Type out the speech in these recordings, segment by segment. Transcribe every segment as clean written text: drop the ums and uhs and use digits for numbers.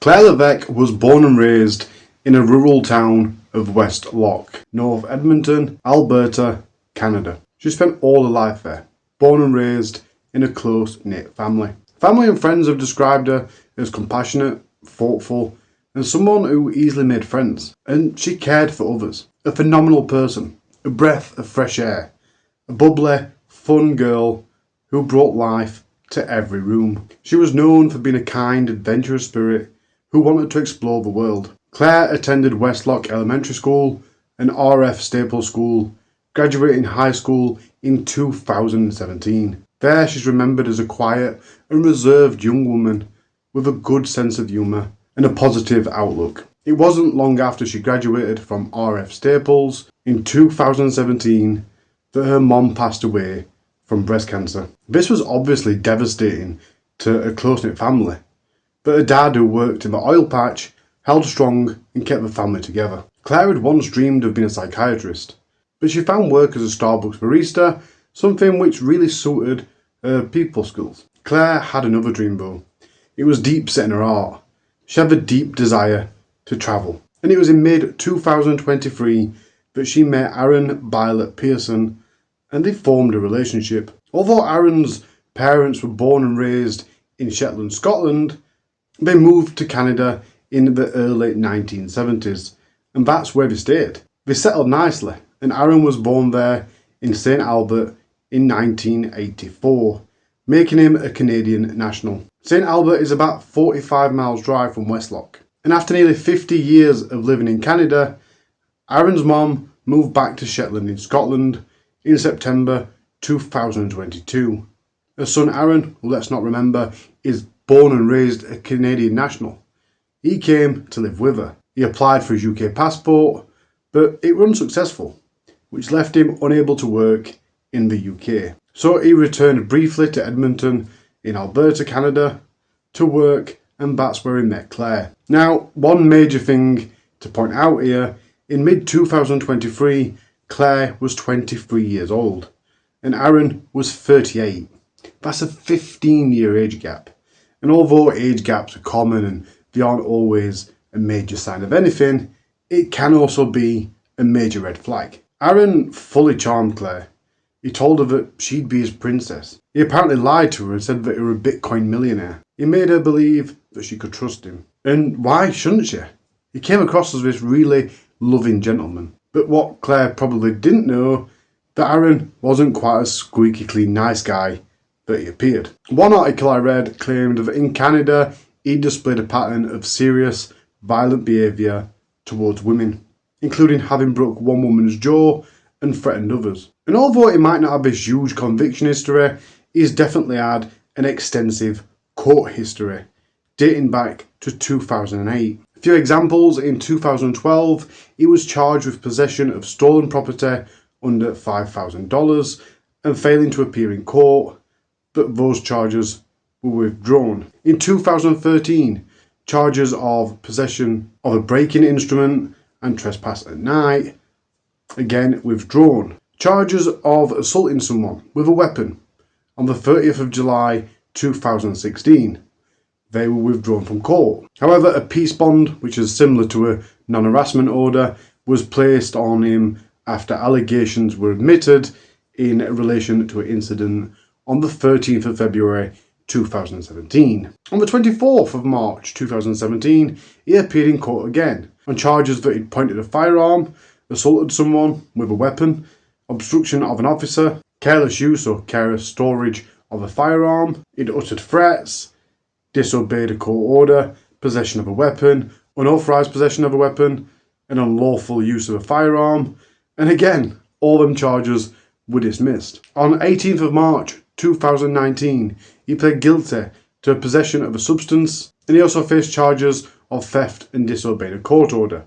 Claire Leveque was born and raised in a rural town of Westlock, North Edmonton, Alberta, Canada. She spent all her life there, born and raised in a close-knit family. Family and friends have described her as compassionate, thoughtful, and someone who easily made friends. And she cared for others. A phenomenal person, a breath of fresh air, a bubbly, fun girl who brought life to every room. She was known for being a kind, adventurous spirit who wanted to explore the world. Claire attended Westlock Elementary School and RF Staples School, graduating high school in 2017. There she's remembered as a quiet and reserved young woman with a good sense of humour and a positive outlook. It wasn't long after she graduated from RF Staples in 2017 that her mom passed away from breast cancer. This was obviously devastating to a close-knit family, but her dad, who worked in the oil patch, held strong and kept the family together. Claire had once dreamed of being a psychiatrist, but she found work as a Starbucks barista, something which really suited her people skills. Claire had another dream though. It was deep set in her heart. She had a deep desire to travel. And it was in mid-2023 that she met Aren Bylot Pearson and they formed a relationship. Although Aren's parents were born and raised in Shetland, Scotland, they moved to Canada in the early 1970s, and that's where they stayed. They settled nicely, and Aren was born there in St. Albert in 1984, making him a Canadian national. St. Albert is about 45 miles drive from Westlock. And after nearly 50 years of living in Canada, Aren's mom moved back to Shetland in Scotland in September 2022. Her son Aren, who let's not remember, is born and raised a Canadian national. He came to live with her. He applied for his UK passport, but it was unsuccessful, which left him unable to work in the UK. So he returned briefly to Edmonton in Alberta, Canada, to work, and that's where he met Claire. Now, one major thing to point out here, in mid-2023, Claire was 23 years old, and Aren was 38. That's a 15-year age gap. And although age gaps are common and they aren't always a major sign of anything, it can also be a major red flag. Aren fully charmed Claire. He told her that she'd be his princess. He apparently lied to her and said that he was a Bitcoin millionaire. He made her believe that she could trust him. And why shouldn't she? He came across as this really loving gentleman. But what Claire probably didn't know, that Aren wasn't quite a squeaky clean nice guy that he appeared. One article I read claimed that in Canada he displayed a pattern of serious, violent behaviour towards women, including having broke one woman's jaw and threatened others. And although he might not have this huge conviction history, he's definitely had an extensive court history dating back to 2008. A few examples: in 2012 he was charged with possession of stolen property under $5,000 and failing to appear in court, but those charges were withdrawn. In 2013, charges of possession of a break-in instrument and trespass at night, again withdrawn. Charges of assaulting someone with a weapon on the 30th of July 2016, they were withdrawn from court. However, a peace bond, which is similar to a non-harassment order, was placed on him after allegations were admitted in relation to an incident on the 13th of February 2017. On the 24th of March 2017, he appeared in court again on charges that he'd pointed a firearm, assaulted someone with a weapon, obstruction of an officer, careless use or careless storage of a firearm, he'd uttered threats, disobeyed a court order, possession of a weapon, unauthorised possession of a weapon, and unlawful use of a firearm, and again, all them charges were dismissed. On 18th of March 2019, he pled guilty to possession of a substance, and he also faced charges of theft and disobeying a court order.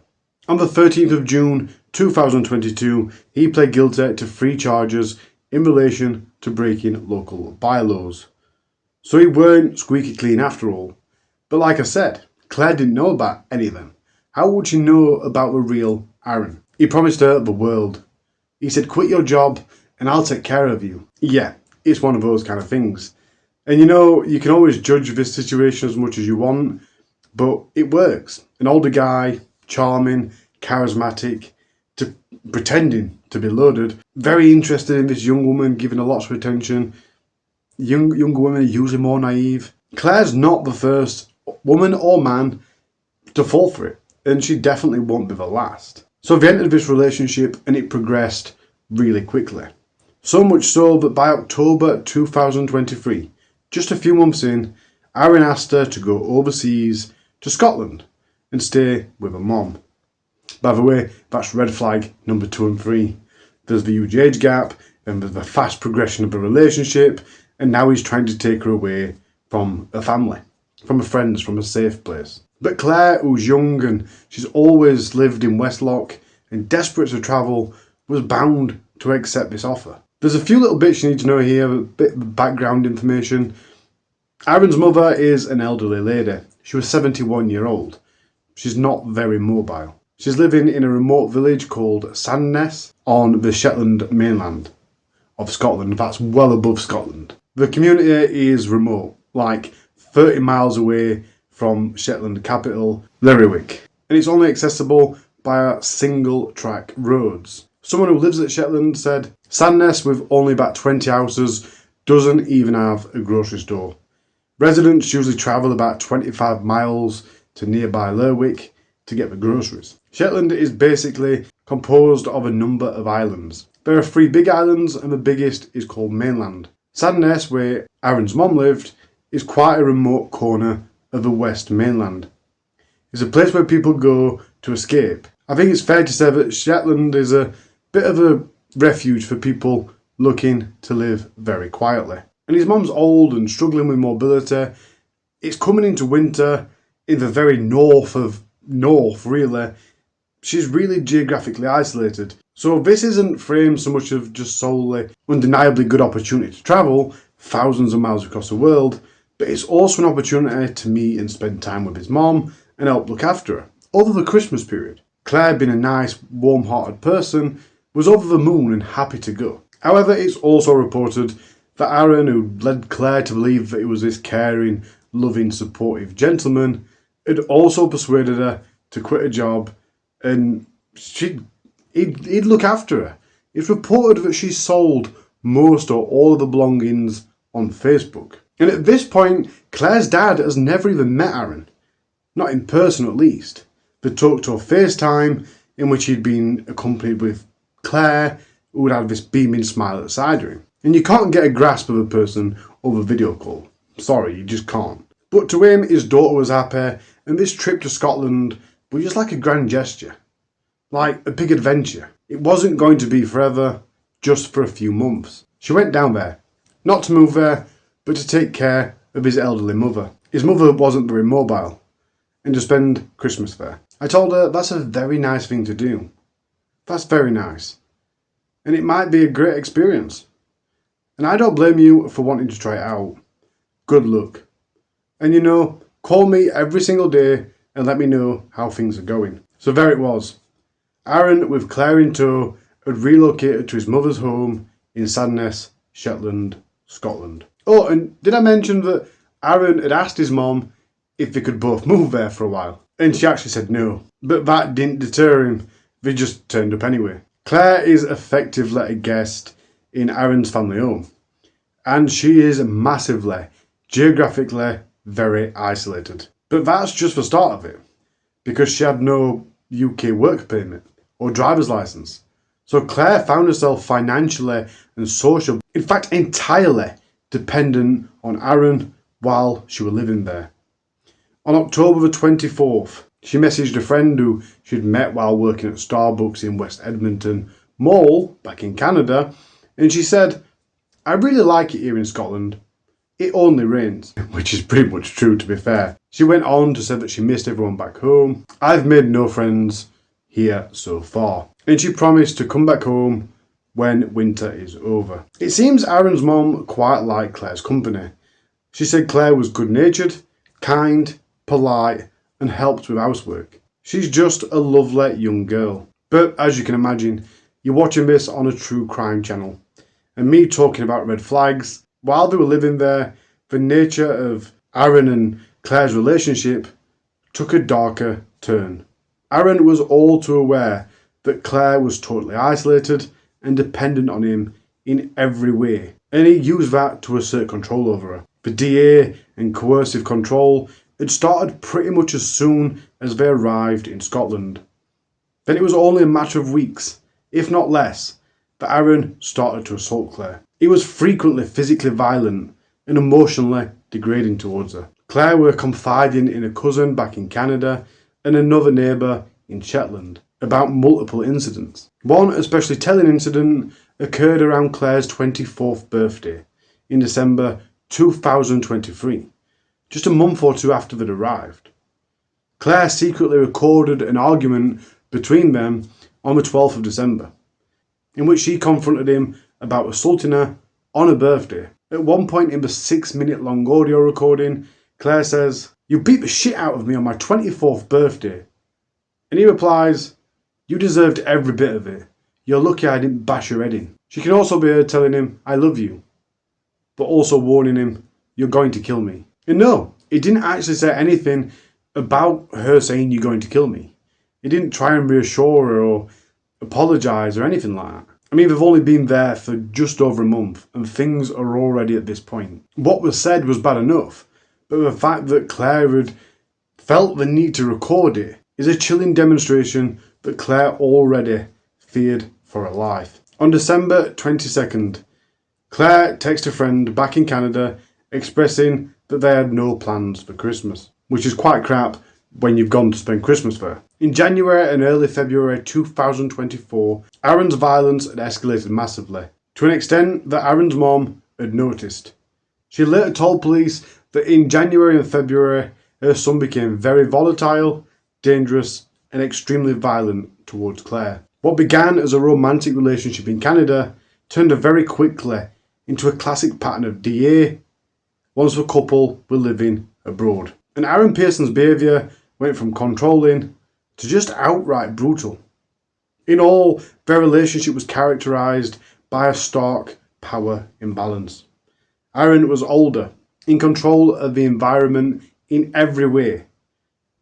On the 13th of June 2022, he pled guilty to 3 charges in relation to breaking local bylaws. So he weren't squeaky clean after all. But like I said, Claire didn't know about any of them. How would she know about the real Aren? He promised her the world. He said, "Quit your job and I'll take care of you." Yeah, it's one of those kind of things. And you know, you can always judge this situation as much as you want, but it works. An older guy, charming, charismatic, pretending to be loaded, very interested in this young woman, giving her lots of attention. Younger women are usually more naive. Claire's not the first woman or man to fall for it, and she definitely won't be the last. So they entered this relationship and it progressed really quickly. So much so that by October 2023, just a few months in, Aren asked her to go overseas to Scotland and stay with her mom. By the way, that's red flag number 2 and 3. There's the huge age gap, and there's the fast progression of the relationship, and now he's trying to take her away from her family, from her friends, from a safe place. But Claire, who's young and she's always lived in Westlock and desperate to travel, was bound to accept this offer. There's a few little bits you need to know here, a bit of background information. Aren's mother is an elderly lady. She was 71 years old. She's not very mobile. She's living in a remote village called Sandness on the Shetland mainland of Scotland. That's well above Scotland. The community is remote, like 30 miles away from Shetland capital, Claire Leveque, and it's only accessible via single track roads. Someone who lives at Shetland said, Sandness, with only about 20 houses, doesn't even have a grocery store. Residents usually travel about 25 miles to nearby Leveque to get the groceries. Shetland is basically composed of a number of islands. There are 3 big islands and the biggest is called mainland. Sandness, where Aren's mom lived, is quite a remote corner of the west mainland. It's a place where people go to escape. I think it's fair to say that Shetland is a bit of a refuge for people looking to live very quietly. And his mom's old and struggling with mobility. It's coming into winter in the very north of north, really. She's really geographically isolated. So this isn't framed so much of just solely undeniably good opportunity to travel thousands of miles across the world, but it's also an opportunity to meet and spend time with his mom and help look after her over the Christmas period. Claire, being a nice, warm-hearted person, was over the moon and happy to go. However, it's also reported that Aren, who led Claire to believe that he was this caring, loving, supportive gentleman, had also persuaded her to quit a job and he'd look after her. It's reported that she sold most or all of the belongings on Facebook. And at this point, Claire's dad has never even met Aren. Not in person, at least. They talked to a FaceTime in which he'd been accompanied with Claire, who would have this beaming smile at the side of him. And you can't get a grasp of a person over video call. Sorry, you just can't. But to him, his daughter was happy, and this trip to Scotland was just like a grand gesture. Like a big adventure. It wasn't going to be forever, just for a few months. She went down there, not to move there, but to take care of his elderly mother. His mother wasn't very mobile, and to spend Christmas there. I told her that's a very nice thing to do. That's very nice. And it might be a great experience. And I don't blame you for wanting to try it out. Good luck. And you know, call me every single day and let me know how things are going. So there it was. Aren, with Claire in tow, had relocated to his mother's home in Sandness, Shetland, Scotland. Oh, and did I mention that Aren had asked his mom if they could both move there for a while? And she actually said no. But that didn't deter him. They just turned up anyway. Claire is effectively a guest in Aren's family home. And she is massively, geographically, very isolated. But that's just the start of it. Because she had no UK work permit or driver's license. So Claire found herself financially and socially, in fact entirely, dependent on Aren while she was living there. On October the 24th, she messaged a friend who she'd met while working at Starbucks in West Edmonton Mall, back in Canada, and she said, I really like it here in Scotland. It only rains. Which is pretty much true, to be fair. She went on to say that she missed everyone back home. I've made no friends here so far. And she promised to come back home when winter is over. It seems Aren's mom quite liked Claire's company. She said Claire was good-natured, kind, polite, and helped with housework. She's just a lovely young girl. But as you can imagine, you're watching this on a true crime channel. And me talking about red flags, while they were living there, the nature of Aren and Claire's relationship took a darker turn. Aren was all too aware that Claire was totally isolated and dependent on him in every way, and he used that to assert control over her. The DA and coercive control had started pretty much as soon as they arrived in Scotland. Then it was only a matter of weeks, if not less, that Aren started to assault Claire. He was frequently physically violent and emotionally degrading towards her. Claire were confiding in a cousin back in Canada and another neighbour in Shetland about multiple incidents. One especially telling incident occurred around Claire's 24th birthday in December 2023, just a month or two after they'd arrived. Claire secretly recorded an argument between them on the 12th of December, in which she confronted him about assaulting her on her birthday. At one point in the 6-minute long audio recording, Claire says, "You beat the shit out of me on my 24th birthday." And he replies, "You deserved every bit of it. You're lucky I didn't bash your head in." She can also be heard telling him, "I love you," but also warning him, "You're going to kill me." And no, he didn't actually say anything about her saying "you're going to kill me." He didn't try and reassure her or apologise or anything like that. I mean, they've only been there for just over a month and things are already at this point. What was said was bad enough, but the fact that Claire had felt the need to record it is a chilling demonstration that Claire already feared for her life. On December 22nd, Claire texted a friend back in Canada expressing that they had no plans for Christmas, which is quite crap when you've gone to spend Christmas there. In January and early February 2024, Aren's violence had escalated massively, to an extent that Aren's mom had noticed. She later told police that in January and February, her son became very volatile, dangerous, and extremely violent towards Claire. What began as a romantic relationship in Canada turned very quickly into a classic pattern of DA once the couple were living abroad. And Aren Pearson's behaviour went from controlling to just outright brutal. In all, their relationship was characterised by a stark power imbalance. Aren was older, in control of the environment in every way,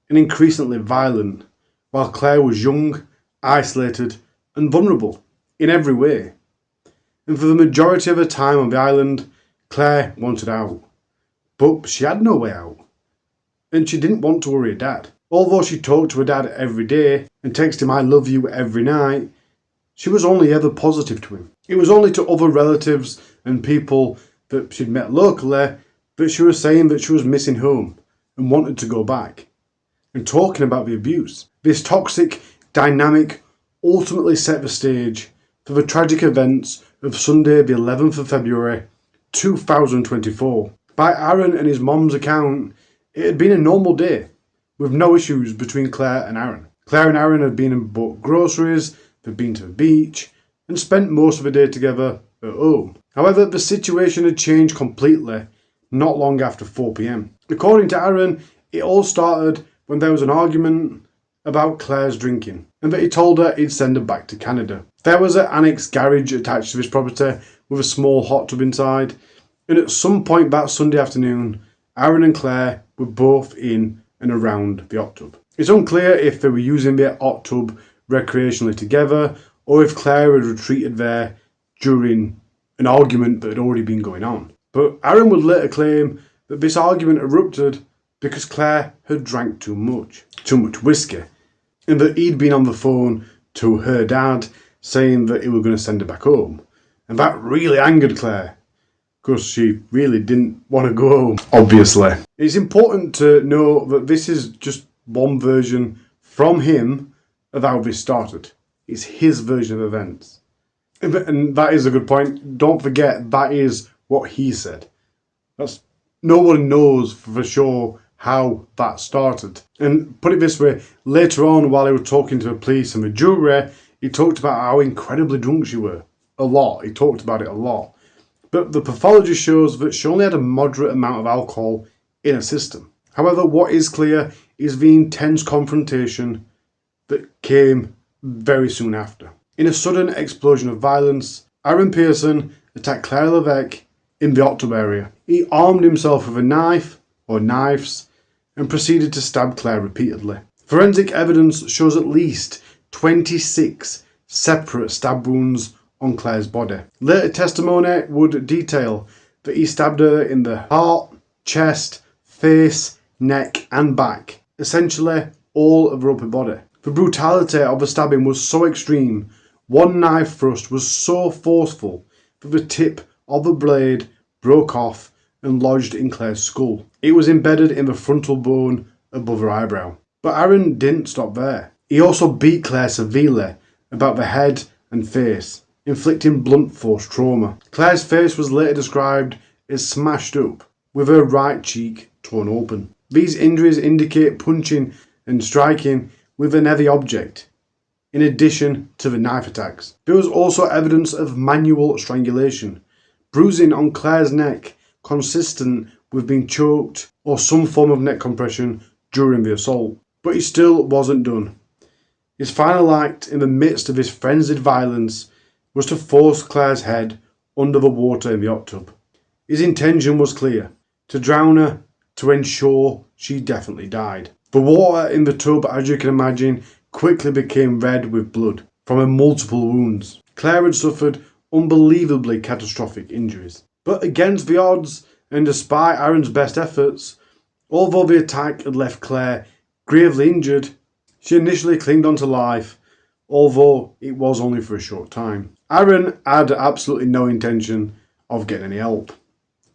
and increasingly violent, while Claire was young, isolated, and vulnerable in every way. And for the majority of her time on the island, Claire wanted out. But she had no way out. And she didn't want to worry her dad. Although she talked to her dad every day and texted him "I love you" every night, she was only ever positive to him. It was only to other relatives and people that she'd met locally that she was saying that she was missing home and wanted to go back, and talking about the abuse. This toxic dynamic ultimately set the stage for the tragic events of Sunday the 11th of February 2024. By Aren and his mom's account, it had been a normal day, with no issues between Claire and Aren. Claire and Aren had been and bought groceries, they'd been to the beach, and spent most of the day together at home. However, the situation had changed completely not long after 4 p.m. According to Aren, it all started when there was an argument about Claire's drinking, and that he told her he'd send her back to Canada. There was an annex garage attached to his property with a small hot tub inside, and at some point that Sunday afternoon, Aren and Claire were both in and around the hot tub. It's unclear if they were using the hot tub recreationally together, or if Claire had retreated there during an argument that had already been going on. But Aren would later claim that this argument erupted because Claire had drank too much whiskey, and that he'd been on the phone to her dad saying that he was going to send her back home. And that really angered Claire, because she really didn't want to go home, obviously. It's important to know that this is just one version from him of how this started. It's his version of events. And that is a good point. Don't forget, that is what he said. No one knows for sure how that started. And put it this way, later on, while he was talking to the police and the jury, he talked about how incredibly drunk she were. A lot. He talked about it a lot. But the pathology shows that she only had a moderate amount of alcohol in her system. However, what is clear is the intense confrontation that came very soon after. In a sudden explosion of violence, Aren Pearson attacked Claire Leveque in the hot tub area. He armed himself with a knife, or knives, and proceeded to stab Claire repeatedly. Forensic evidence shows at least 26 separate stab wounds on Claire's body. Later testimony would detail that he stabbed her in the heart, chest, face, neck and back, essentially all of her upper body. The brutality of the stabbing was so extreme, one knife thrust was so forceful that the tip of the blade broke off and lodged in Claire's skull. It was embedded in the frontal bone above her eyebrow. But Aren didn't stop there. He also beat Claire severely about the head and face, inflicting blunt force trauma. Claire's face was later described as smashed up, with her right cheek torn open. These injuries indicate punching and striking with an heavy object, in addition to the knife attacks. There was also evidence of manual strangulation, bruising on Claire's neck consistent with being choked or some form of neck compression during the assault. But he still wasn't done. His final act in the midst of his frenzied violence was to force Claire's head under the water in the hot tub. His intention was clear: to drown her to ensure she definitely died. The water in the tub, as you can imagine, quickly became red with blood from her multiple wounds. Claire had suffered unbelievably catastrophic injuries. But against the odds, and despite Aren's best efforts, although the attack had left Claire gravely injured, she initially clinged on to life, although it was only for a short time. Aren had absolutely no intention of getting any help,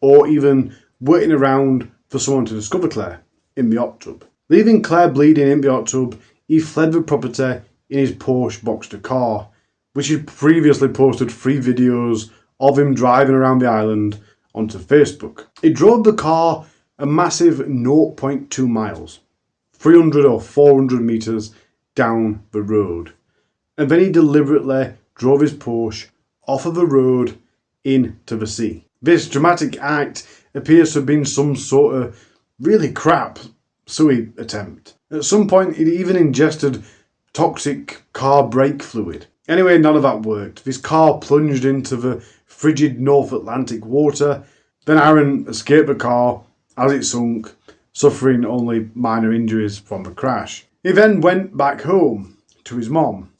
or even waiting around for someone to discover Claire in the hot tub. Leaving Claire bleeding in the hot tub, he fled the property in his Porsche Boxster car, which he'd previously posted 3 videos of him driving around the island onto Facebook. He drove the car a massive 0.2 miles, 300 or 400 metres down the road, and then he deliberately drove his Porsche off of the road into the sea. This dramatic act appears to have been some sort of really crap suicide attempt. At some point he'd even ingested toxic car brake fluid. Anyway, none of that worked. This car plunged into the frigid North Atlantic water. Then Aren escaped the car as it sunk, suffering only minor injuries from the crash. He then went back home to his mom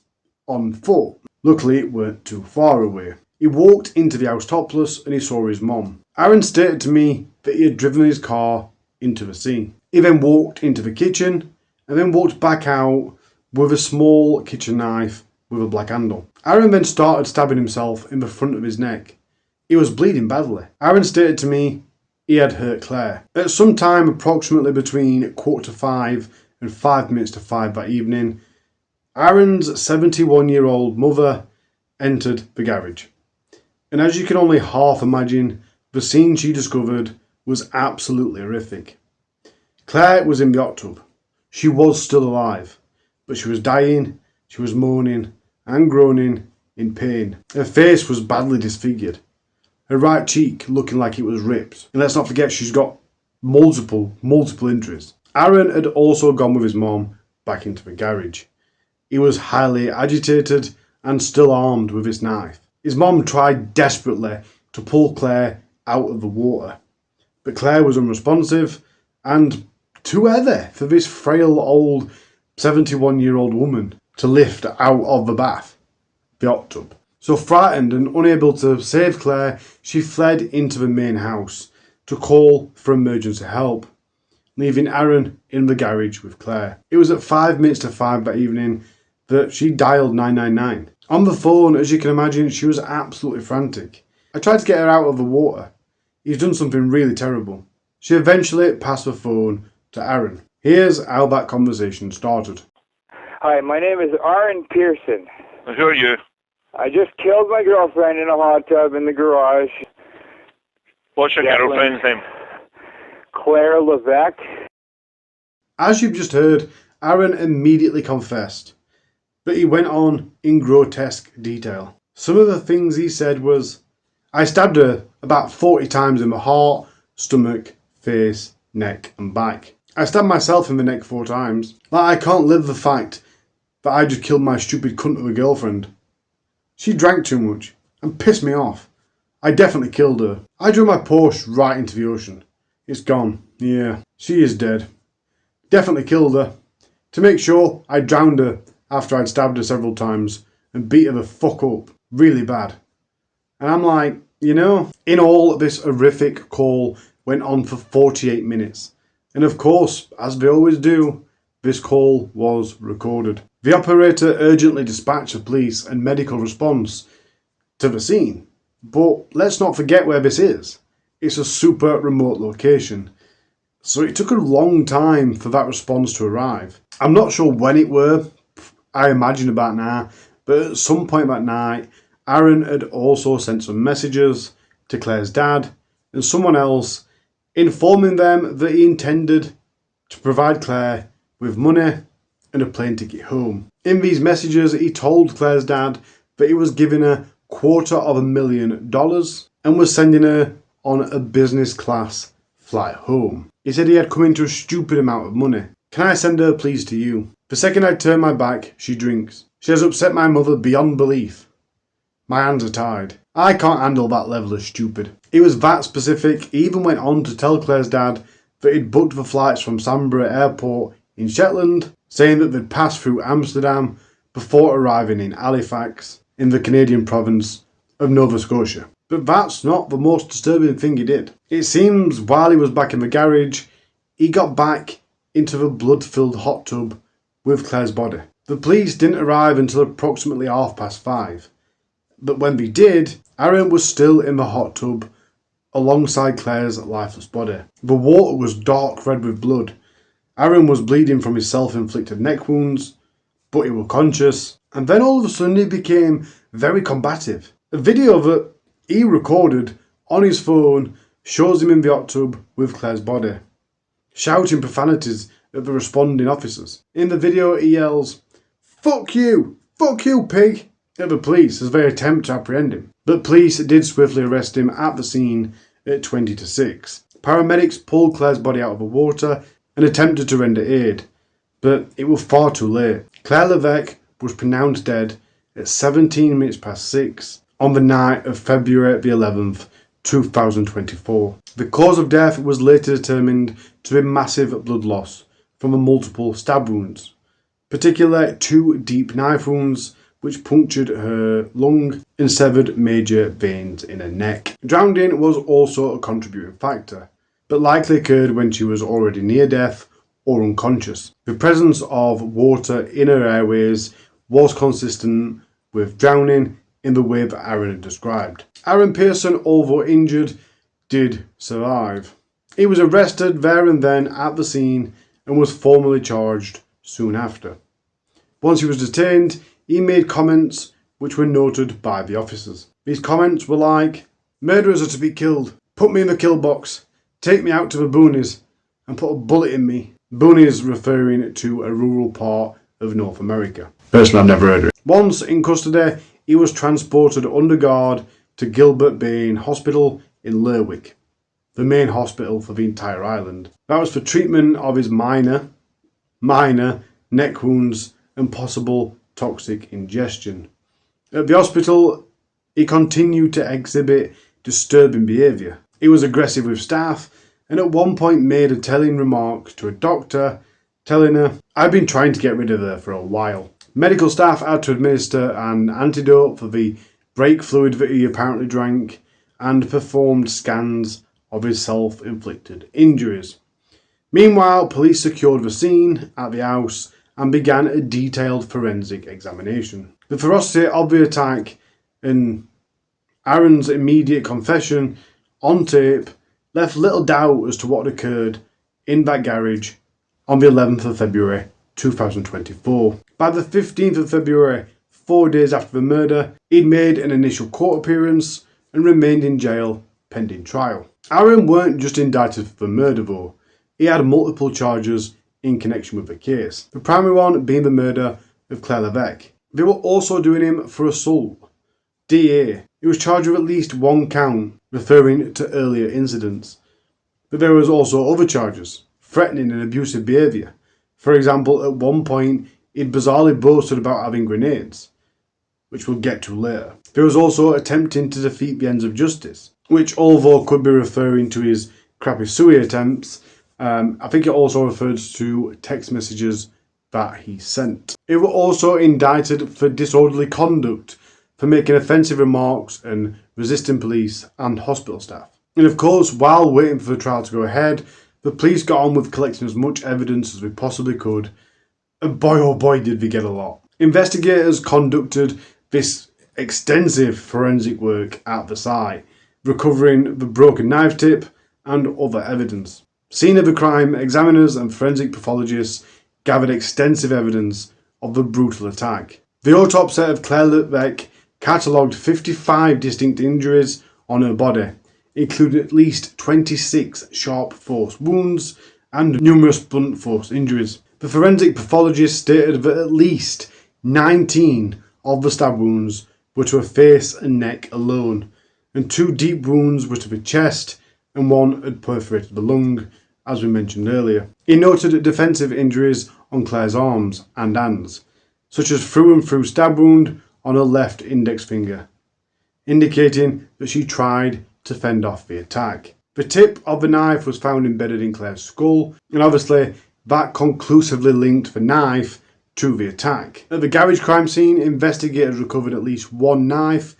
on foot. Luckily, it weren't too far away. He walked into the house topless and he saw his mom. Aren stated to me that he had driven his car into the sea. He then walked into the kitchen and then walked back out with a small kitchen knife with a black handle. Aren then started stabbing himself in the front of his neck. He was bleeding badly. Aren stated to me he had hurt Claire. At some time approximately between 4:45 and 5 minutes to 5 that evening, Aren's 71-year-old mother entered the garage. And as you can only half imagine, the scene she discovered was absolutely horrific. Claire was in the hot tub. She was still alive, but she was dying, she was moaning and groaning in pain. Her face was badly disfigured, her right cheek looking like it was ripped. And let's not forget she's got multiple injuries. Aren had also gone with his mom back into the garage. He was highly agitated and still armed with his knife. His mom tried desperately to pull Claire out of the water, but Claire was unresponsive and too heavy for this frail old 71-year-old woman to lift out of the bath, the hot tub. So frightened and unable to save Claire, she fled into the main house to call for emergency help, leaving Aren in the garage with Claire. It was at 5 minutes to 5 that evening that she dialed 999. On the phone, as you can imagine, she was absolutely frantic. I tried to get her out of the water. He's done something really terrible. She eventually passed the phone to Aren. Here's how that conversation started. Hi, my name is Aren Pearson. Who are you? I just killed my girlfriend in a hot tub in the garage. What's your girlfriend's name? Claire Leveque. As you've just heard, Aren immediately confessed, but he went on in grotesque detail. Some of the things he said was, I stabbed her about 40 times in the heart, stomach, face, neck and back. I stabbed myself in the neck 4 times. Like I can't live the fact that I just killed my stupid cunt of a girlfriend. She drank too much and pissed me off. I definitely killed her. I drove my Porsche right into the ocean. It's gone. Yeah, she is dead. Definitely killed her. To make sure, I drowned her after I'd stabbed her several times and beat her the fuck up really bad. And I'm like, you know, in all, this horrific call went on for 48 minutes. And of course, as they always do, this call was recorded. The operator urgently dispatched the police and medical response to the scene. But let's not forget where this is. It's a super remote location. So it took a long time for that response to arrive. I'm not sure when it were, I imagine about now, but at some point that night, Aren had also sent some messages to Claire's dad and someone else, informing them that he intended to provide Claire with money and a plane ticket home. In these messages, he told Claire's dad that he was giving her $250,000 and was sending her on a business class flight home. He said he had come into a stupid amount of money. Can I send her please to you? The second I turn my back, she drinks. She has upset my mother beyond belief. My hands are tied. I can't handle that level of stupid. He was that specific. He even went on to tell Claire's dad that he'd booked the flights from Sandness Airport in Shetland, saying that they'd passed through Amsterdam before arriving in Halifax in the Canadian province of Nova Scotia. But that's not the most disturbing thing he did. It seems while he was back in the garage, he got back into the blood-filled hot tub with Claire's body. The police didn't arrive until approximately 5:30. But when they did, Aren was still in the hot tub alongside Claire's lifeless body. The water was dark red with blood. Aren was bleeding from his self-inflicted neck wounds, but he was conscious. And then all of a sudden he became very combative. A video that he recorded on his phone shows him in the hot tub with Claire's body, shouting profanities at the responding officers. In the video he yells, fuck you, pig, at the police as they attempt to apprehend him. But police did swiftly arrest him at the scene at 20-6. Paramedics pulled Claire's body out of the water and attempted to render aid, but it was far too late. Claire Leveque was pronounced dead at 6 on the night of February the 11th, 2024. The cause of death was later determined to be massive blood loss from the multiple stab wounds, particularly 2 deep knife wounds which punctured her lung and severed major veins in her neck. Drowning was also a contributing factor, but likely occurred when she was already near death or unconscious. The presence of water in her airways was consistent with drowning in the way that Aren had described. Aren Pearson, although injured, did survive. He was arrested there and then at the scene and was formally charged soon after. Once he was detained, he made comments which were noted by the officers. These comments were like, murderers are to be killed, put me in the kill box, take me out to the boonies and put a bullet in me. Boonies referring to a rural part of North America. Personally, I've never heard of it. Once in custody, he was transported under guard to Gilbert Bain Hospital in Lerwick, the main hospital for the entire island. That was for treatment of his minor neck wounds and possible toxic ingestion. At the hospital, he continued to exhibit disturbing behaviour. He was aggressive with staff and at one point made a telling remark to a doctor, telling her, I've been trying to get rid of her for a while. Medical staff had to administer an antidote for the brake fluid that he apparently drank and performed scans of his self-inflicted injuries. Meanwhile, police secured the scene at the house and began a detailed forensic examination. The ferocity of the attack and Aren's immediate confession on tape left little doubt as to what occurred in that garage on the 11th of February 2024. By the 15th of February, 4 days after the murder, he'd made an initial court appearance and remained in jail pending trial. Aren weren't just indicted for the murder though, he had multiple charges in connection with the case. The primary one being the murder of Claire Leveque. They were also doing him for assault. DA. He was charged with at least 1 count, referring to earlier incidents. But there was also other charges, threatening and abusive behaviour. For example, at one point, he'd bizarrely boasted about having grenades, which we'll get to later. There was also attempting to defeat the ends of justice, which although could be referring to his crappy suey attempts, I think it also refers to text messages that he sent. They were also indicted for disorderly conduct, for making offensive remarks and resisting police and hospital staff. And of course, while waiting for the trial to go ahead, the police got on with collecting as much evidence as we possibly could, and boy oh boy did we get a lot. Investigators conducted this extensive forensic work at the site, recovering the broken knife tip and other evidence. Scene of the crime examiners and forensic pathologists gathered extensive evidence of the brutal attack. The autopsy of Claire Leveque catalogued 55 distinct injuries on her body, including at least 26 sharp force wounds and numerous blunt force injuries. The forensic pathologist stated that at least 19 of the stab wounds were to her face and neck alone, and 2 deep wounds were to the chest, and 1 had perforated the lung, as we mentioned earlier. He noted defensive injuries on Claire's arms and hands, such as through and through stab wound on her left index finger, indicating that she tried to fend off the attack. The tip of the knife was found embedded in Claire's skull, and obviously that conclusively linked the knife to the attack. At the garage crime scene, investigators recovered at least 1 knife,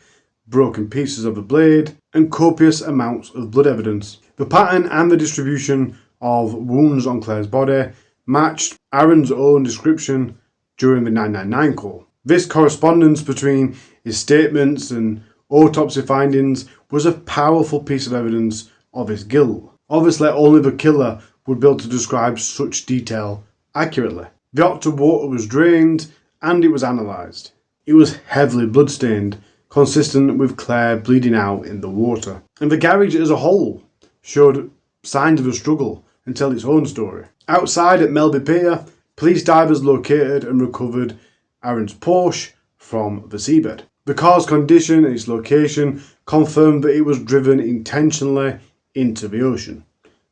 broken pieces of the blade, and copious amounts of blood evidence. The pattern and the distribution of wounds on Claire's body matched Aren's own description during the 999 call. This correspondence between his statements and autopsy findings was a powerful piece of evidence of his guilt. Obviously, only the killer would be able to describe such detail accurately. The octa water was drained and it was analysed. It was heavily bloodstained, consistent with Claire bleeding out in the water. And the garage as a whole showed signs of a struggle and tell its own story. Outside at Melby Pier, police divers located and recovered Aren's Porsche from the seabed. The car's condition and its location confirmed that it was driven intentionally into the ocean.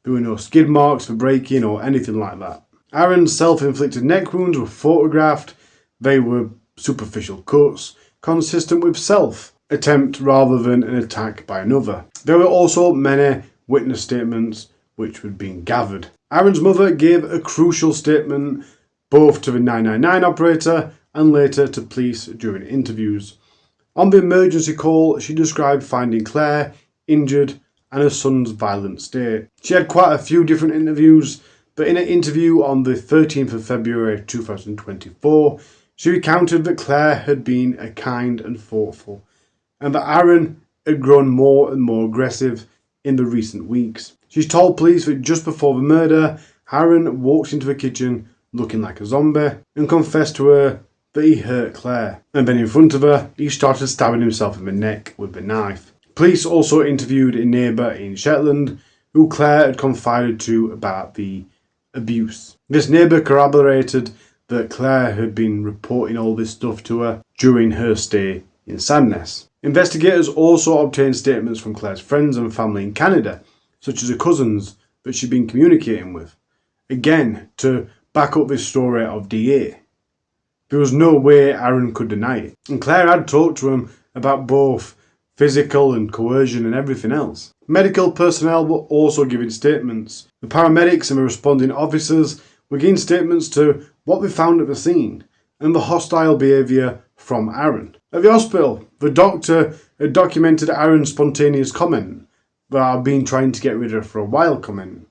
There were no skid marks for braking or anything like that. Aren's self-inflicted neck wounds were photographed. They were superficial cuts, consistent with self-attempt rather than an attack by another. There were also many witness statements which had been gathered. Aren's mother gave a crucial statement both to the 999 operator and later to police during interviews. On the emergency call, she described finding Claire injured and her son's violent state. She had quite a few different interviews, but in an interview on the 13th of February 2024, she recounted that Claire had been a kind and thoughtful, and that Aren had grown more and more aggressive in the recent weeks. She told police that just before the murder, Aren walked into the kitchen looking like a zombie and confessed to her that he hurt Claire, and then in front of her, he started stabbing himself in the neck with the knife. Police also interviewed a neighbour in Shetland who Claire had confided to about the abuse. This neighbour corroborated that Claire had been reporting all this stuff to her during her stay in Sandness. Investigators also obtained statements from Claire's friends and family in Canada, such as her cousins that she'd been communicating with, again to back up this story of DA. There was no way Aren could deny it, and Claire had talked to him about both physical and coercion and everything else. Medical personnel were also giving statements. The paramedics and the responding officers were giving statements to what they found at the scene and the hostile behaviour from Aren. At the hospital, the doctor had documented Aren's spontaneous comment that I've been trying to get rid of for a while comment,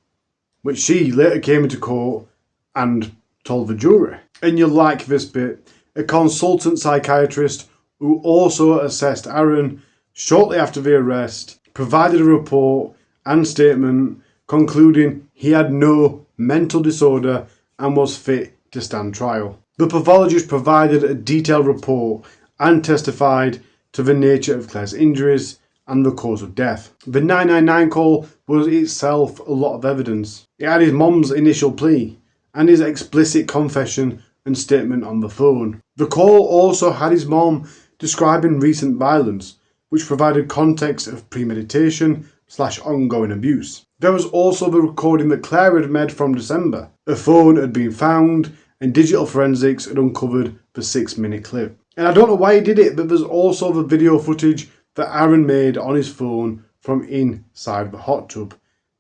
which she later came into court and told the jury. And you'll like this bit. A consultant psychiatrist who also assessed Aren shortly after the arrest provided a report and statement concluding he had no mental disorder and was fit to stand trial. The pathologist provided a detailed report and testified to the nature of Claire's injuries and the cause of death. The 999 call was itself a lot of evidence. It had his mom's initial plea and his explicit confession and statement on the phone. The call also had his mom describing recent violence, which provided context of premeditation/ongoing abuse. There was also the recording that Claire had made from December. Her phone had been found and digital forensics had uncovered the 6-minute clip. And I don't know why he did it, but there's also the video footage that Aren made on his phone from inside the hot tub.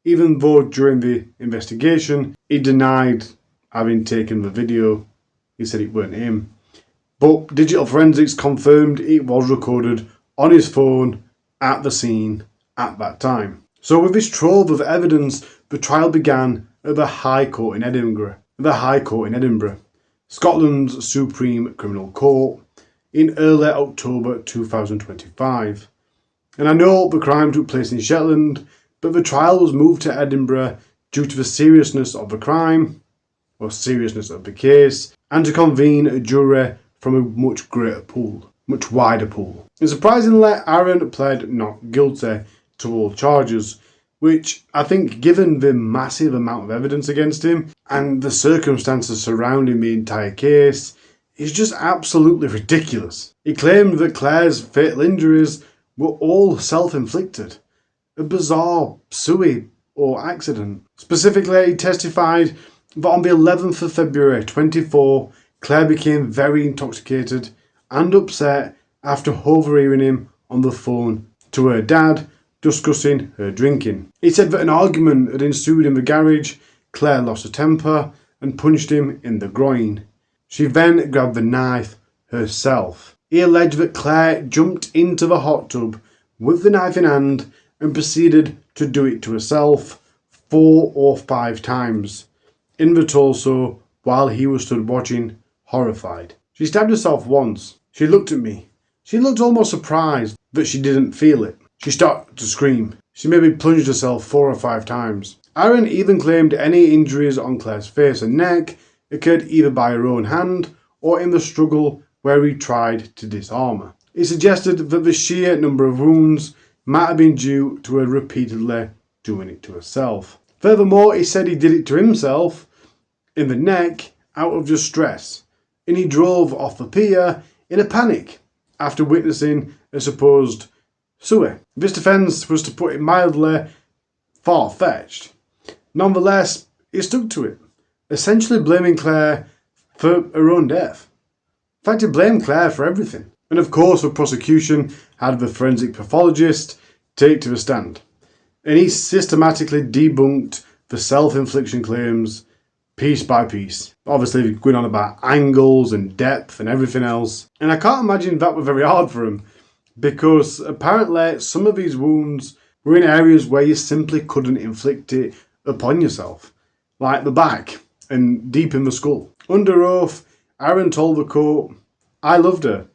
even though during the investigation he denied having taken the video. He said it weren't him. But digital forensics confirmed it was recorded on his phone at the scene at that time. So with this trove of evidence, the trial began at the High Court in Edinburgh. Scotland's Supreme Criminal Court, in early October 2025. And I know the crime took place in Shetland, but the trial was moved to Edinburgh due to the seriousness of the crime, or seriousness of the case, and to convene a jury from a much wider pool. And surprisingly, Aren pled not guilty to all charges, which I think, given the massive amount of evidence against him and the circumstances surrounding the entire case, is just absolutely ridiculous. He claimed that Claire's fatal injuries were all self-inflicted, a bizarre suicide or accident. Specifically, he testified that on the 11th of February 24, Claire became very intoxicated and upset after overhearing him on the phone to her dad discussing her drinking. He said that an argument had ensued in the garage. Claire lost her temper and punched him in the groin. She then grabbed the knife herself. He alleged that Claire jumped into the hot tub with the knife in hand and proceeded to do it to herself 4 or 5 times in the torso while he was stood watching, horrified. She stabbed herself once. She looked at me. She looked almost surprised that she didn't feel it. She started to scream. She maybe plunged herself 4 or 5 times. Aren even claimed any injuries on Claire's face and neck occurred either by her own hand or in the struggle where he tried to disarm her. He suggested that the sheer number of wounds might have been due to her repeatedly doing it to herself. Furthermore, he said he did it to himself in the neck out of distress, and he drove off the pier in a panic after witnessing a supposed suicide. This defence was, to put it mildly, far-fetched. Nonetheless, he stuck to it, essentially blaming Claire for her own death. In fact, he blamed Claire for everything. And of course, the prosecution had the forensic pathologist take to the stand, and he systematically debunked the self-infliction claims piece by piece. Obviously going on about angles and depth and everything else. And I can't imagine that was very hard for him, because apparently some of these wounds were in areas where you simply couldn't inflict it upon yourself, like the back and deep in the skull. Under oath, Aren told the court, "I loved her.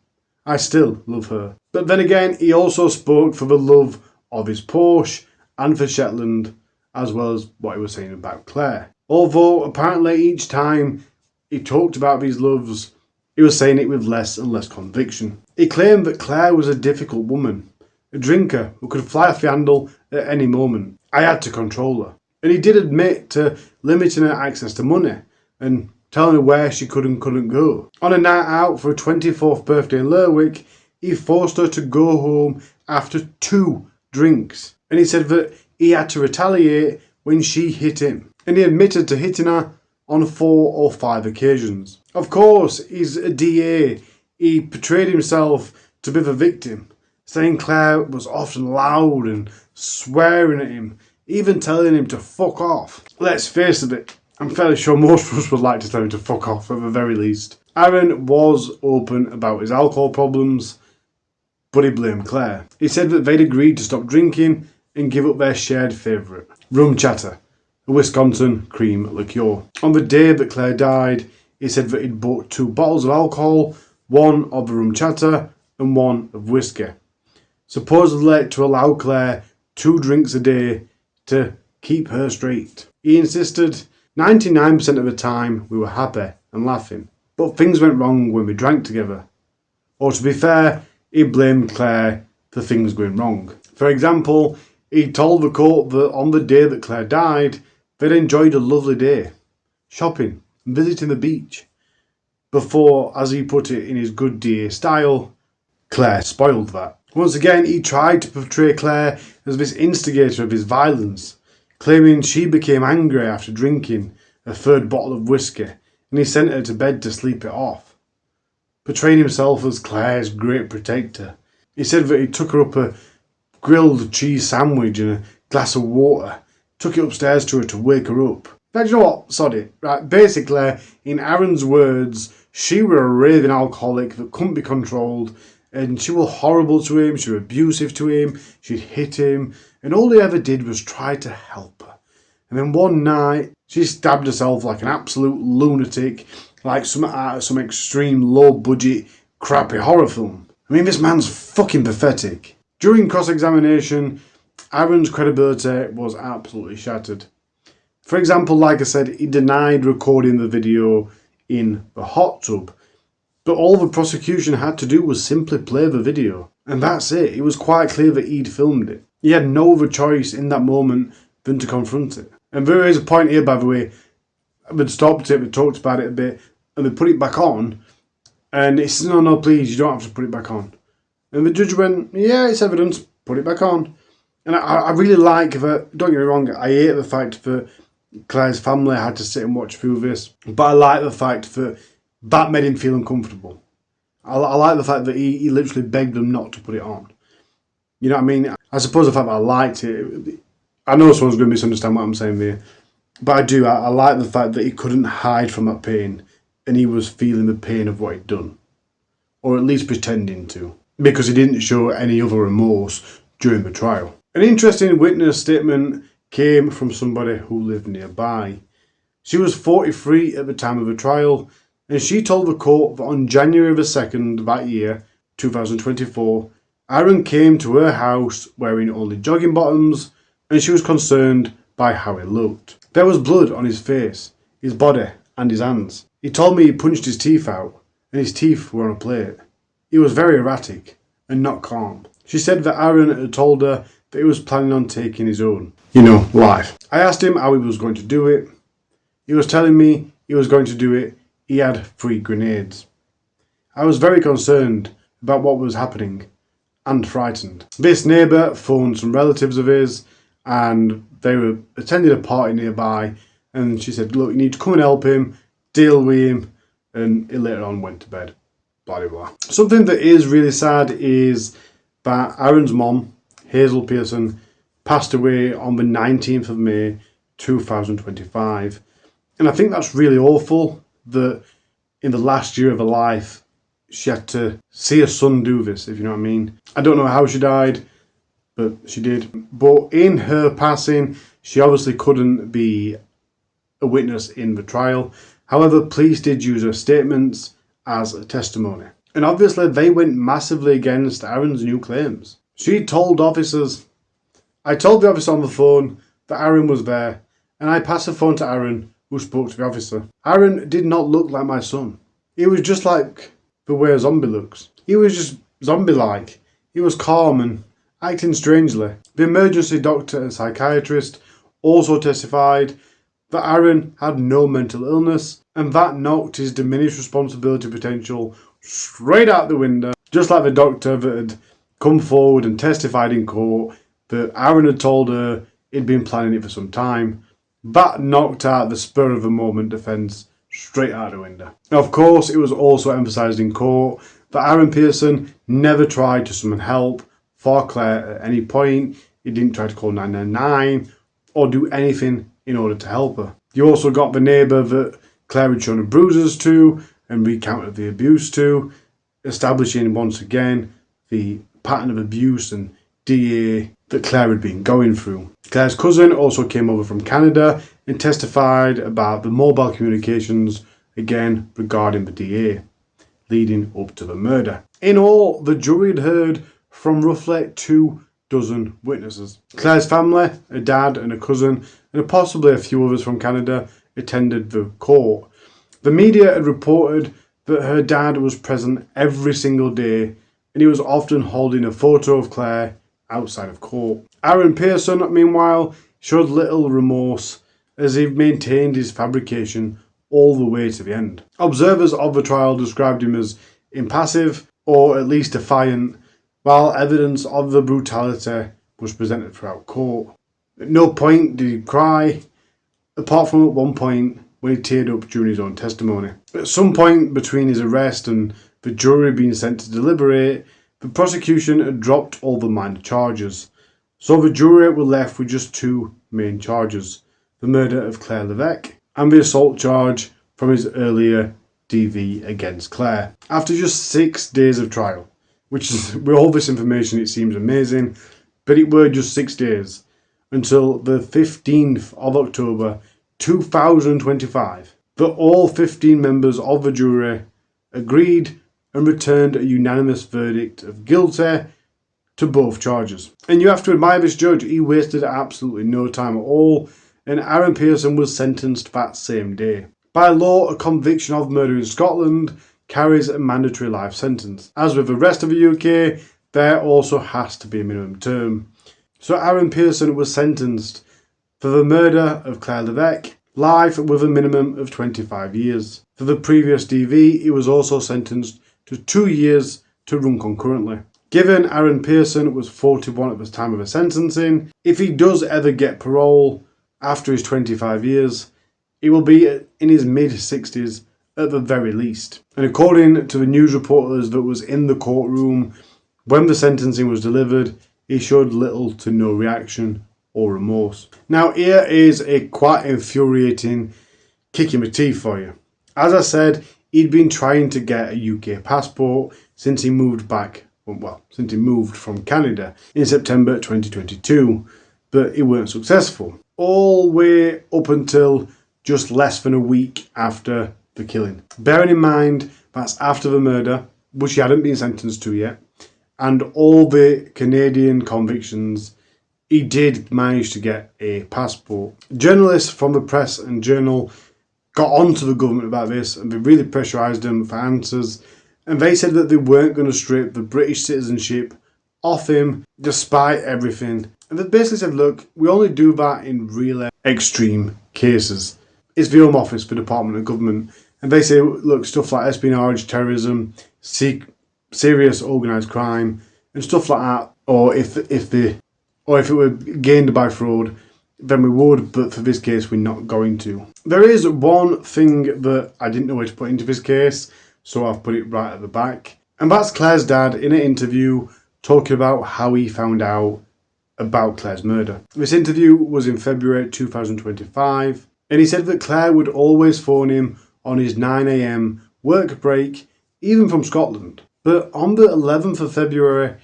I still love her." But then again, he also spoke for the love of his Porsche and for Shetland, as well as what he was saying about Claire. Although apparently each time he talked about these loves, he was saying it with less and less conviction. He claimed that Claire was a difficult woman, a drinker who could fly off the handle at any moment. I had to control her. And he did admit to limiting her access to money and telling her where she could and couldn't go. On a night out for her 24th birthday in Lerwick, he forced her to go home after 2 drinks. And he said that he had to retaliate when she hit him. And he admitted to hitting her on 4 or 5 occasions. Of course, he's a DA. He portrayed himself to be the victim, saying Claire was often loud and swearing at him, even telling him to fuck off. Let's face it, I'm fairly sure most of us would like to tell him to fuck off at the very least. Aren was open about his alcohol problems, but he blamed Claire. He said that they'd agreed to stop drinking and give up their shared favourite, rum chatter, a Wisconsin cream liqueur. On the day that Claire died, he said that he'd bought 2 bottles of alcohol, 1 of the rum chatter and 1 of whiskey, supposedly to allow Claire 2 drinks a day to keep her straight. He insisted 99% of the time we were happy and laughing, but things went wrong when we drank together. Or to be fair, he blamed Claire for things going wrong. For example, he told the court that on the day that Claire died, they'd enjoyed a lovely day, shopping and visiting the beach, before, as he put it in his good DA style, Claire spoiled that. Once again, he tried to portray Claire as this instigator of his violence, claiming she became angry after drinking a 3rd bottle of whiskey, and he sent her to bed to sleep it off, portraying himself as Claire's great protector. He said that he took her up a grilled cheese sandwich and a glass of water took it upstairs to her to wake her up. But you know what? Sod it. Right, basically, in Aren's words, she were a raving alcoholic that couldn't be controlled, and she was horrible to him, she was abusive to him, she'd hit him, and all he ever did was try to help her. And then one night, she stabbed herself like an absolute lunatic, like some extreme low-budget, crappy horror film. I mean, this man's fucking pathetic. During cross-examination, Aren's credibility was absolutely shattered. For example, like I said, he denied recording the video in the hot tub, but all the prosecution had to do was simply play the video. And that's it. It was quite clear that he'd filmed it. He had no other choice in that moment than to confront it. And there is a point here, by the way, they'd stopped it, we talked about it a bit, and they put it back on, and he said, no, please, you don't have to put it back on. And the judge went, yeah, it's evidence, put it back on. And I really like that, don't get me wrong, I hate the fact that Claire's family had to sit and watch through this, but I like the fact that made him feel uncomfortable. I like the fact that he literally begged them not to put it on. You know what I mean? I suppose the fact that I liked it, I know someone's going to misunderstand what I'm saying there, but I do. I like the fact that he couldn't hide from that pain, and he was feeling the pain of what he'd done, or at least pretending to, because he didn't show any other remorse during the trial. An interesting witness statement came from somebody who lived nearby. She was 43 at the time of the trial, and she told the court that on January the 2nd that year, 2024, Aren came to her house wearing only jogging bottoms, and she was concerned by how he looked. There was blood on his face, his body, and his hands. He told me he punched his teeth out, and his teeth were on a plate. He was very erratic and not calm. She said that Aren had told her that he was planning on taking his own, life. I asked him how he was going to do it. He was telling me he was going to do it. He had 3 grenades. I was very concerned about what was happening and frightened. This neighbour phoned some relatives of his, and they were attending a party nearby, and she said, look, you need to come and help him, deal with him, and he later on went to bed. Blah, blah, blah. Something that is really sad is that Aren's mom, Hazel Pearson, passed away on the 19th of May 2025. And I think that's really awful that in the last year of her life she had to see her son do this, if you know what I mean. I don't know how she died, but she did. But in her passing, she obviously couldn't be a witness in the trial. However, police did use her statements as a testimony. And obviously they went massively against Aren's new claims. She told officers, I told the officer on the phone that Aren was there, and I passed the phone to Aren, who spoke to the officer. Aren did not look like my son. He was just like the way a zombie looks. He was just zombie-like. He was calm and acting strangely. The emergency doctor and psychiatrist also testified that Aren had no mental illness, and that knocked his diminished responsibility potential straight out the window, just like the doctor that had come forward and testified in court that Aren had told her he'd been planning it for some time. That knocked out the spur of the moment defence straight out the window. Of course, it was also emphasised in court that Aren Pearson never tried to summon help for Claire at any point. He didn't try to call 999 or do anything in order to help her. You also got the neighbour that Claire had shown her bruises to and recounted the abuse to, establishing once again the pattern of abuse and DA that Claire had been going through. Claire's cousin also came over from Canada and testified about the mobile communications, again regarding the DA, leading up to the murder. In all, the jury had heard from roughly 24 witnesses. Claire's family, her dad and her cousin, and possibly a few others from Canada, attended the court. The media had reported that her dad was present every single day, and he was often holding a photo of Claire outside of court. Aren Pearson, meanwhile, showed little remorse as he maintained his fabrication all the way to the end. Observers of the trial described him as impassive or at least defiant, while evidence of the brutality was presented throughout court. At no point did he cry, apart from at one point when he teared up during his own testimony. At some point between his arrest and the jury being sent to deliberate, the prosecution had dropped all the minor charges, so the jury were left with just 2 main charges: the murder of Claire Leveque and the assault charge from his earlier DV against Claire. After just 6 days of trial, which is, with all this information it seems amazing, but it were just 6 days, until the 15th of October 2025, that all 15 members of the jury agreed and returned a unanimous verdict of guilty to both charges. And you have to admire this judge, he wasted absolutely no time at all, and Aren Pearson was sentenced that same day. By law, a conviction of murder in Scotland carries a mandatory life sentence. As with the rest of the UK, there also has to be a minimum term. So Aren Pearson was sentenced for the murder of Claire Leveque, life with a minimum of 25 years. For the previous DV, he was also sentenced to 2 years to run concurrently. Given Aren Pearson was 41 at the time of the sentencing, if he does ever get parole after his 25 years, he will be in his mid-60s at the very least. And according to the news reporters that was in the courtroom when the sentencing was delivered, he showed little to no reaction or remorse. Now here is a quite infuriating kick in the teeth for you. As I said, he'd been trying to get a UK passport since he moved from Canada in September 2022, but he weren't successful. All the way up until just less than a week after the killing. Bearing in mind that's after the murder, which he hadn't been sentenced to yet, and all the Canadian convictions, he did manage to get a passport. Journalists from the Press and Journal got onto the government about this, and they really pressurised them for answers, and they said that they weren't going to strip the British citizenship off him despite everything. And they basically said, look, we only do that in really extreme cases. It's the Home Office for Department of Government, and they say, look, stuff like espionage, terrorism, serious organised crime, and stuff like that, or if it were gained by fraud, then we would, but for this case, we're not going to. There is one thing that I didn't know where to put into this case, so I've put it right at the back, and that's Claire's dad in an interview talking about how he found out about Claire's murder. This interview was in February 2025. And he said that Claire would always phone him on his 9 AM work break, even from Scotland. But on the 11th of February,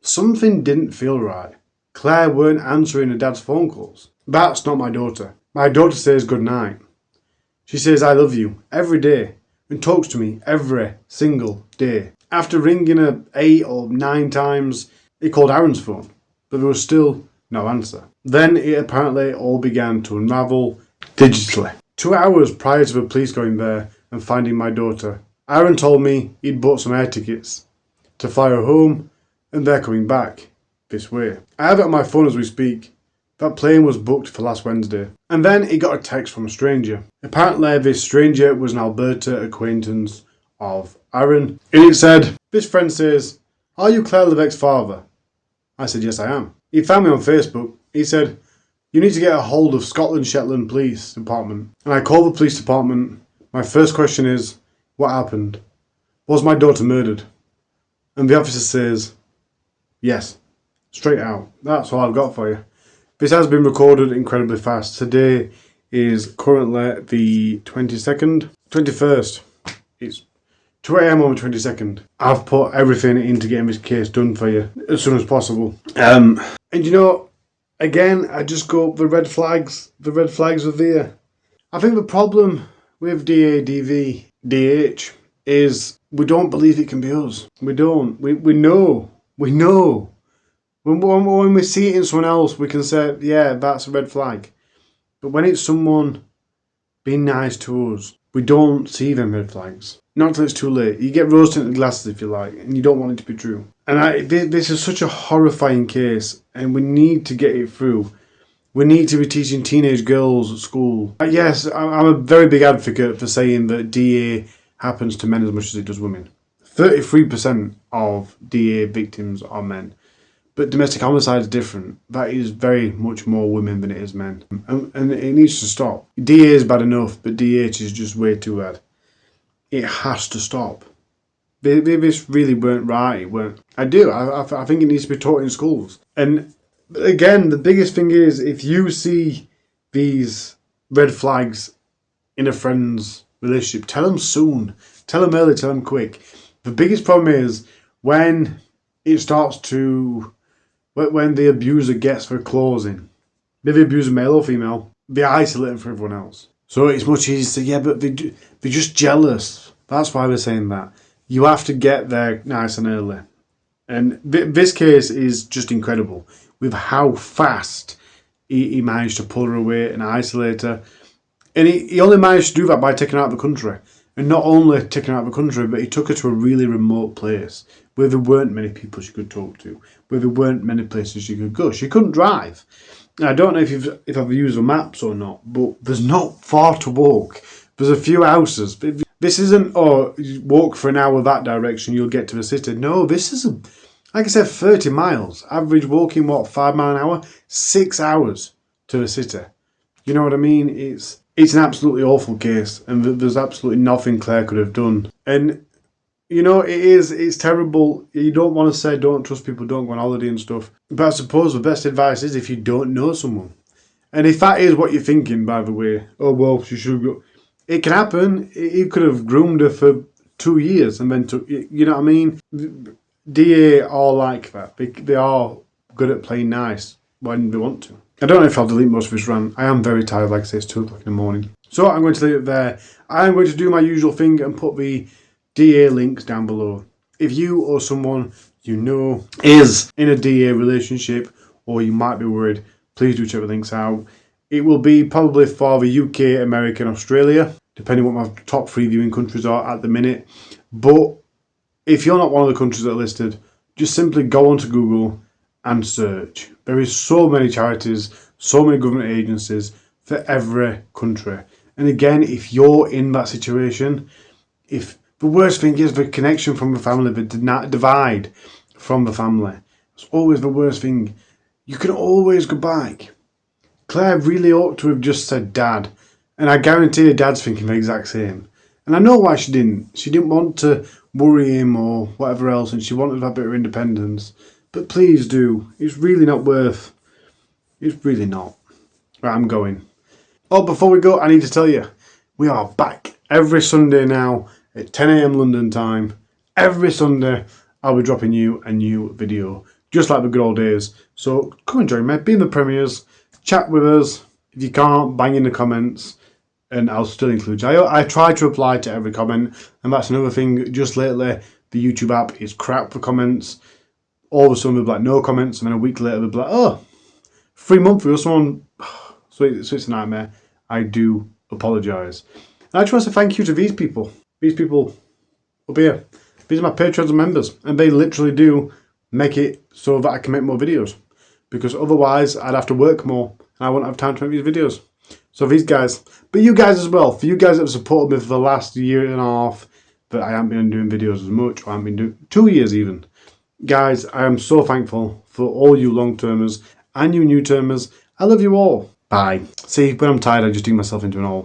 something didn't feel right. Claire weren't answering her dad's phone calls. That's not my daughter. My daughter says good night. She says I love you every day and talks to me every single day. After ringing her 8 or 9 times, he called Aren's phone, but there was still no answer. Then it apparently all began to unravel digitally. 2 hours prior to the police going there and finding my daughter, Aren told me he'd bought some air tickets to fly her home and they're coming back this way. I have it on my phone as we speak. That plane was booked for last Wednesday. And then he got a text from a stranger. Apparently this stranger was an Alberta acquaintance of Aren. And it said, this friend says, are you Claire Leveque's father? I said, yes I am. He found me on Facebook. He said, you need to get a hold of Scotland Shetland Police Department. And I called the police department. My first question is, what happened? Was my daughter murdered? And the officer says, yes. Straight out. That's all I've got for you. This has been recorded incredibly fast. Today is currently the 21st. It's 2 AM on the 22nd. I've put everything into getting this case done for you as soon as possible. And you know, again, I just go, the red flags are there. I think the problem with DADV, DH, is we don't believe it can be us. We don't. We know. When we see it in someone else, we can say, yeah, that's a red flag. But when it's someone being nice to us, we don't see them red flags. Not till it's too late. You get rose-tinted glasses if you like, and you don't want it to be true. And this is such a horrifying case, and we need to get it through. We need to be teaching teenage girls at school. Yes, I'm a very big advocate for saying that DA happens to men as much as it does women. 33% of DA victims are men. But domestic homicide is different. That is very much more women than it is men. And it needs to stop. DA is bad enough, but DH is just way too bad. It has to stop. This really weren't right. I do. I think it needs to be taught in schools. And But again, the biggest thing is if you see these red flags in a friend's relationship, tell them soon. Tell them early, tell them quick. The biggest problem is when it starts to, when the abuser gets for closing, maybe abuser male or female, they're isolating for everyone else. So it's much easier to say, yeah, but they're just jealous. That's why we're saying that. You have to get there nice and early. And this case is just incredible with how fast he managed to pull her away and isolate her. And he only managed to do that by taking her out of the country. And not only taking her out of the country, but he took her to a really remote place where there weren't many people she could talk to, where there weren't many places she could go. She couldn't drive. I don't know if I've used the maps or not, but there's not far to walk. There's a few houses. This isn't, oh, you walk for an hour that direction, you'll get to the city. No, this is, like I said, 30 miles. Average walking, 5 miles an hour? 6 hours to the city. You know what I mean? It's an absolutely awful case, and there's absolutely nothing Claire could have done. And, you know, it's terrible. You don't want to say don't trust people, don't go on holiday and stuff. But I suppose the best advice is if you don't know someone. And if that is what you're thinking, by the way, oh, well, she should go. It can happen. He could have groomed her for 2 years and then took, you know what I mean? DA are like that. They are good at playing nice when they want to. I don't know if I'll delete most of this rant. I am very tired, like I say, it's 2 o'clock in the morning. So I'm going to leave it there. I'm going to do my usual thing and put the DA links down below. If you or someone you know is in a DA relationship or you might be worried, please do check the links out. It will be probably for the UK, America and Australia, depending on what my top 3 viewing countries are at the minute. But if you're not one of the countries that are listed, just simply go onto Google and search. There is so many charities, so many government agencies for every country. And again, if you're in that situation, if the worst thing is the connection from the family, the divide from the family. It's always the worst thing. You can always go back. Claire really ought to have just said dad. And I guarantee her dad's thinking the exact same. And I know why she didn't. She didn't want to worry him or whatever else, and she wanted a bit of independence. But please do. It's really not worth. It's really not. Right, I'm going. Oh, before we go, I need to tell you, we are back every Sunday now at 10 AM London time. Every Sunday, I'll be dropping you a new video, just like the good old days. So come and join me, be in the premieres, chat with us. If you can't, bang in the comments, and I'll still include you. I try to reply to every comment, and that's another thing. Just lately, the YouTube app is crap for comments. All of a sudden, they'll be like, no comments, and then a week later, they'll be like, oh, 3 months for someone. So it's a nightmare. I do apologise. And I just want to say thank you to these people. These people up here. These are my patrons and members, and they literally do make it so that I can make more videos. Because otherwise, I'd have to work more, and I wouldn't have time to make these videos. So these guys, but you guys as well, for you guys that have supported me for the last year and a half, that I haven't been doing videos as much, or I haven't been doing 2 years even. Guys, I am so thankful for all you long-termers and you new-termers. I love you all. Bye. See, when I'm tired, I just dig myself into an hole.